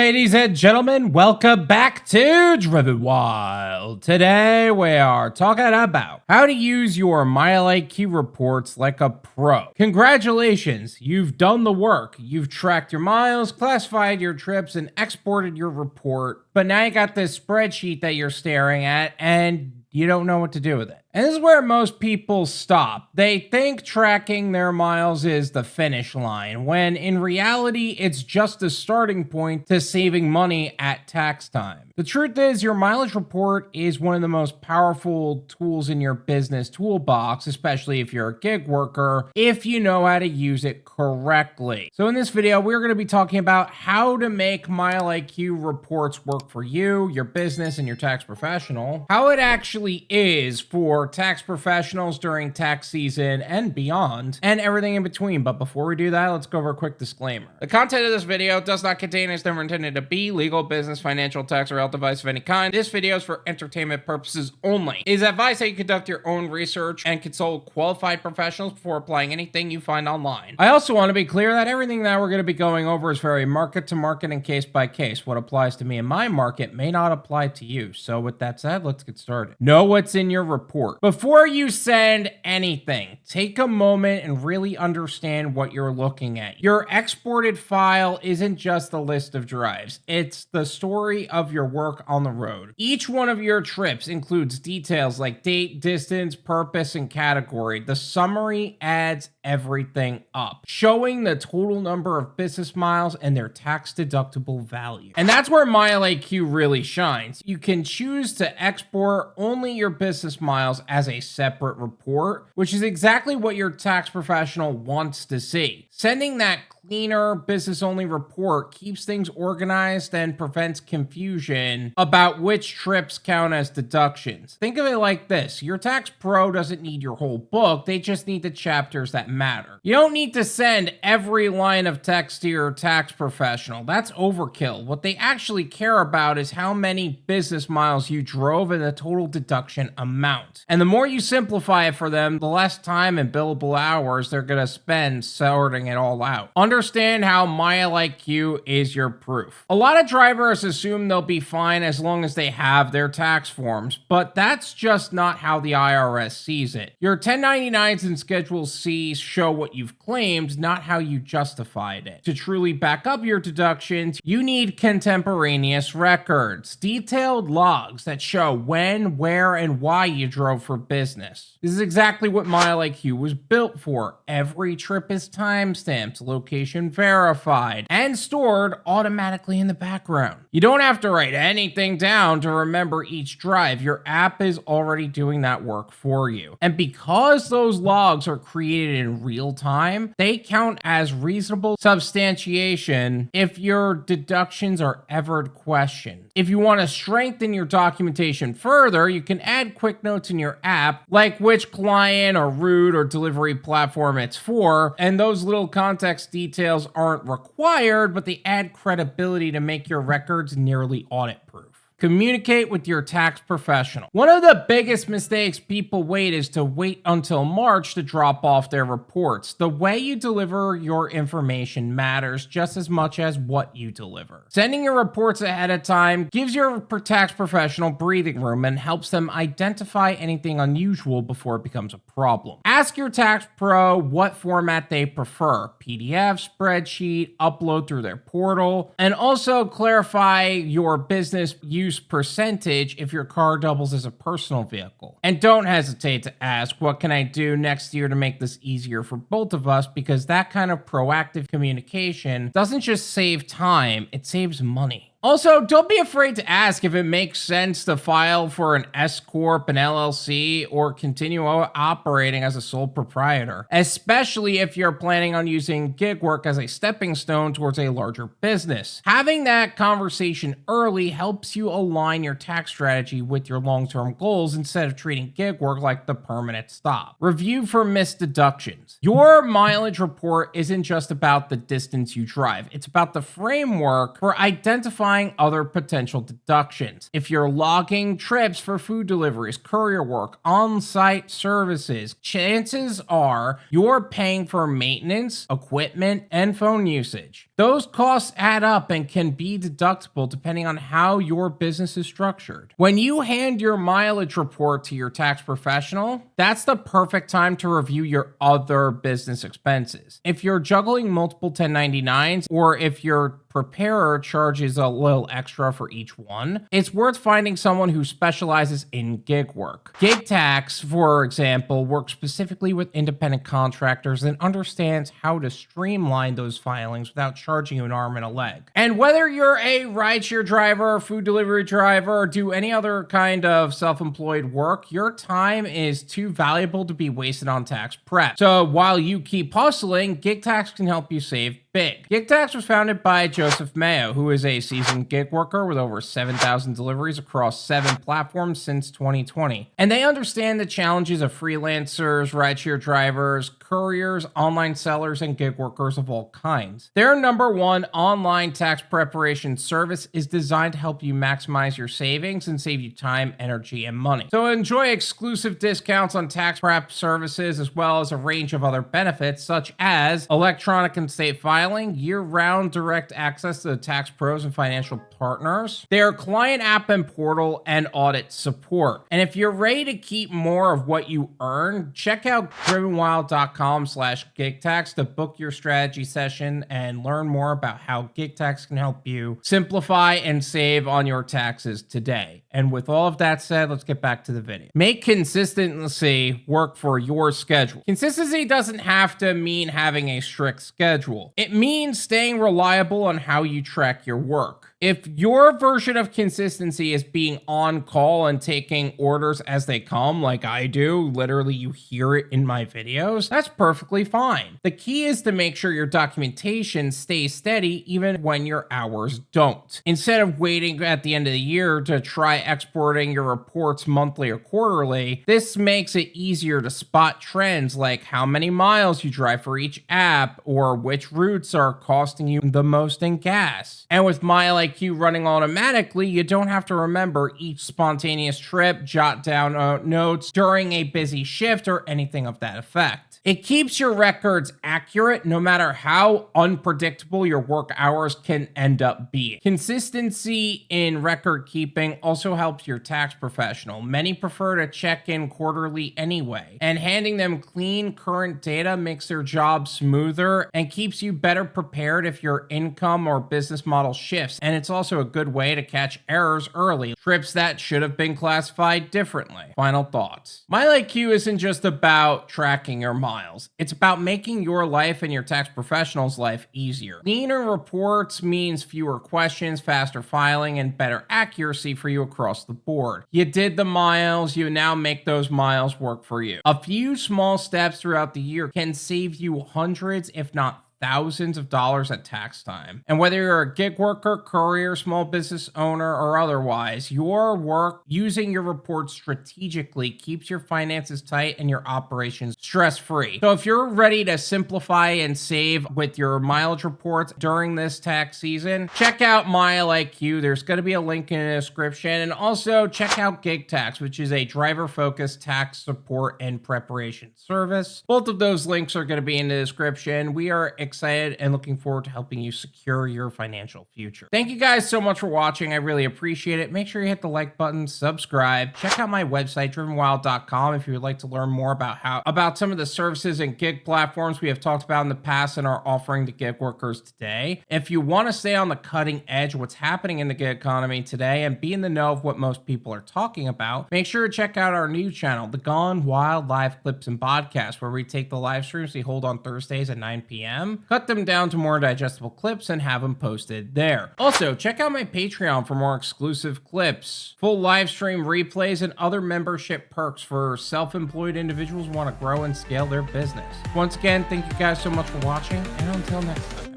Ladies and gentlemen, welcome back to Driven Wild. Today we are talking about how to use your MileIQ reports like a pro. Congratulations, you've done the work. You've tracked your miles, classified your trips, and exported your report. But now you got this spreadsheet that you're staring at and you don't know what to do with it. And this is where most people stop. They think tracking their miles is the finish line, when in reality, it's just a starting point to saving money at tax time. The truth is, your mileage report is one of the most powerful tools in your business toolbox, especially if you're a gig worker, if you know how to use it correctly. So in this video, we're going to be talking about how to make MileIQ reports work for you, your business, and your tax professional, how it actually is for tax professionals during tax season and beyond, and everything in between. But before we do that, let's go over a quick disclaimer. The content of this video does not contain, is never intended to be, legal, business, financial, tax, or health advice of any kind. This video is for entertainment purposes only. It is advised that you conduct your own research and consult qualified professionals before applying anything you find online. I also want to be clear that everything that we're going to be going over is very market to market and case by case. What applies to me in my market may not apply to you. So with that said, let's get started. Know what's in your report. Before you send anything, take a moment and really understand what you're looking at. Your exported file isn't just a list of drives. It's the story of your work on the road. Each one of your trips includes details like date, distance, purpose, and category. The summary adds everything up, showing the total number of business miles and their tax deductible value. And that's where MileIQ really shines. You can choose to export only your business miles as a separate report, which is exactly what your tax professional wants to see. Sending that cleaner business-only report keeps things organized and prevents confusion about which trips count as deductions. Think of it like this. Your tax pro doesn't need your whole book. They just need the chapters that matter. You don't need to send every line of text to your tax professional. That's overkill. What they actually care about is how many business miles you drove and the total deduction amount. And the more you simplify it for them, the less time and billable hours they're going to spend sorting it all out. Understand how MileIQ is your proof. A lot of drivers assume they'll be fine as long as they have their tax forms, but that's just not how the IRS sees it. Your 1099s and Schedule C show what you've claimed, not how you justified it. To truly back up your deductions, you need contemporaneous records, detailed logs that show when, where, and why you drove for business. This is exactly what MileIQ was built for. Every trip is timestamped, location verified, and stored automatically in the background. You don't have to write anything down to remember each drive. Your app is already doing that work for you. And because those logs are created in real time, they count as reasonable substantiation if your deductions are ever questioned. If you want to strengthen your documentation further, you can add quick notes in your app, like which client or route or delivery platform it's for, and those little context details aren't required, but they add credibility to make your records nearly audit-proof. Communicate with your tax professional. One of the biggest mistakes people wait is to wait until March to drop off their reports. The way you deliver your information matters just as much as what you deliver. Sending your reports ahead of time gives your tax professional breathing room and helps them identify anything unusual before it becomes a problem. Ask your tax pro what format they prefer: PDF, spreadsheet, upload through their portal, and also clarify your business use percentage if your car doubles as a personal vehicle. And don't hesitate to ask, what can I do next year to make this easier for both of us? Because that kind of proactive communication doesn't just save time, it saves money. Also, don't be afraid to ask if it makes sense to file for an S-Corp, an LLC, or continue operating as a sole proprietor, especially if you're planning on using gig work as a stepping stone towards a larger business. Having that conversation early helps you align your tax strategy with your long-term goals instead of treating gig work like the permanent stop. Review for missed deductions. Your mileage report isn't just about the distance you drive. It's about the framework for identifying identifying other potential deductions. If you're logging trips for food deliveries, courier work, on-site services, chances are you're paying for maintenance, equipment, and phone usage. Those costs add up and can be deductible depending on how your business is structured. When you hand your mileage report to your tax professional, that's the perfect time to review your other business expenses. If you're juggling multiple 1099s, or if your preparer charges a little extra for each one, it's worth finding someone who specializes in gig work. GigTax, for example, works specifically with independent contractors and understands how to streamline those filings without charging you an arm and a leg. And whether you're a rideshare driver, food delivery driver, or do any other kind of self-employed work, your time is too valuable to be wasted on tax prep. So while you keep hustling, GigTax can help you save big. GigTax was founded by Joseph Mayo, who is a seasoned gig worker with over 7,000 deliveries across 7 platforms since 2020. And they understand the challenges of freelancers, rideshare drivers, couriers, online sellers, and gig workers of all kinds. Their #1 online tax preparation service is designed to help you maximize your savings and save you time, energy, and money. So enjoy exclusive discounts on tax prep services, as well as a range of other benefits, such as electronic and state filing, year-round direct access to the tax pros and financial partners, their client app and portal, and audit support. And if you're ready to keep more of what you earn, check out drivenwild.com/GigTax to book your strategy session and learn more about how GigTax can help you simplify and save on your taxes today. And with all of that said, let's get back to the video. Make consistency work for your schedule. Consistency doesn't have to mean having a strict schedule. It means staying reliable on how you track your work. If your version of consistency is being on call and taking orders as they come, like I do, literally you hear it in my videos, that's perfectly fine. The key is to make sure your documentation stays steady even when your hours don't. Instead of waiting at the end of the year to try exporting your reports monthly or quarterly, this makes it easier to spot trends like how many miles you drive for each app or which routes are costing you the most in gas. And with MileIQ running automatically, you don't have to remember each spontaneous trip, jot down notes during a busy shift, or anything of that effect. It keeps your records accurate no matter how unpredictable your work hours can end up being. Consistency in record keeping also helps your tax professional. Many prefer to check in quarterly anyway, and handing them clean, current data makes their job smoother and keeps you better prepared if your income or business model shifts. And it's also a good way to catch errors early, trips that should have been classified differently. Final thoughts. MileIQ isn't just about tracking your miles. It's about making your life and your tax professional's life easier. Cleaner reports means fewer questions, faster filing, and better accuracy for you across the board. You did the miles, you now make those miles work for you. A few small steps throughout the year can save you hundreds, if not thousands of dollars at tax time. And whether you're a gig worker, courier, small business owner, or otherwise, your work using your reports strategically keeps your finances tight and your operations stress-free. So if you're ready to simplify and save with your mileage reports during this tax season, check out MileIQ. There's going to be a link in the description. And also check out GigTax, which is a driver-focused tax support and preparation service. Both of those links are going to be in the description. We are excited and looking forward to helping you secure your financial future. Thank you guys so much for watching. I really appreciate it. Make sure you hit the like button, subscribe, check out my website, drivenwild.com, if you would like to learn more about some of the services and gig platforms we have talked about in the past and are offering to gig workers today. If you want to stay on the cutting edge of what's happening in the gig economy today and be in the know of what most people are talking about, make sure to check out our new channel, the Gone Wild Live Clips and Podcasts, where we take the live streams we hold on Thursdays at 9 p.m., cut them down to more digestible clips, and have them posted there. Also, check out my Patreon for more exclusive clips, full live stream replays, and other membership perks for self-employed individuals who want to grow and scale their business. Once again, thank you guys so much for watching, and until next time.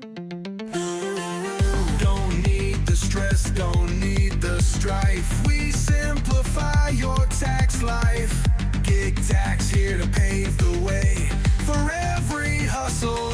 Don't need the stress, don't need the strife. We simplify your tax life. GigTax here to pave the way for every hustle